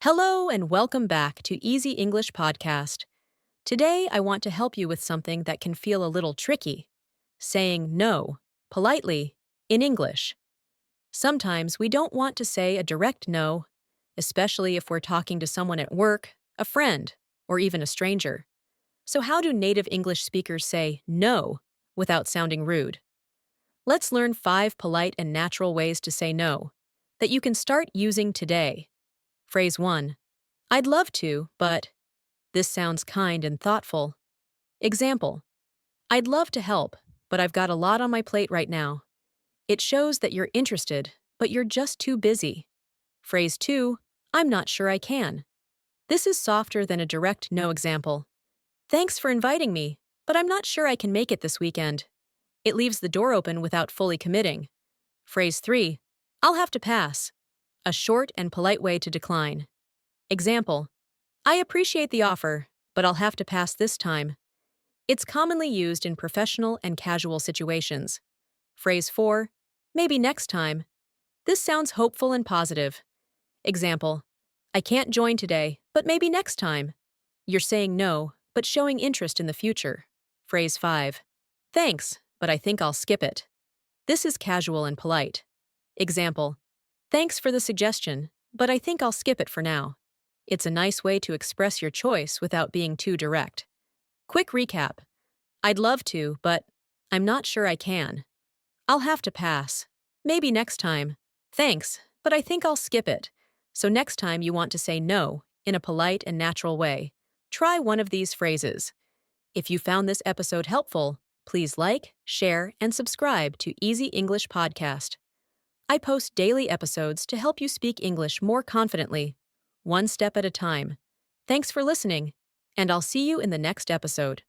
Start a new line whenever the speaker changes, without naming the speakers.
Hello and welcome back to Easy English Podcast. Today I want to help you with something that can feel a little tricky: saying no, politely, in English. Sometimes we don't want to say a direct no, especially if we're talking to someone at work, a friend, or even a stranger. So how do native English speakers say no without sounding rude? Let's learn 5 polite and natural ways to say no that you can start using today. Phrase 1. I'd love to, but this sounds kind and thoughtful. Example: I'd love to help, but I've got a lot on my plate right now. It shows that you're interested, but you're just too busy. Phrase 2. I'm not sure I can. This is softer than a direct no example. Thanks for inviting me, but I'm not sure I can make it this weekend. It leaves the door open without fully committing. Phrase 3. I'll have to pass. A short and polite way to decline. Example: I appreciate the offer, but I'll have to pass this time. It's commonly used in professional and casual situations. Phrase 4. Maybe next time. This sounds hopeful and positive. Example: I can't join today, but maybe next time. You're saying no, but showing interest in the future. Phrase 5. Thanks, but I think I'll skip it. This is casual and polite. Example: Thanks for the suggestion, but I think I'll skip it for now. It's a nice way to express your choice without being too direct. Quick recap: I'd love to, but I'm not sure I can. I'll have to pass. Maybe next time. Thanks, but I think I'll skip it. So next time you want to say no in a polite and natural way, try one of these phrases. If you found this episode helpful, please like, share, and subscribe to Easy English Podcast. I post daily episodes to help you speak English more confidently, one step at a time. Thanks for listening, and I'll see you in the next episode.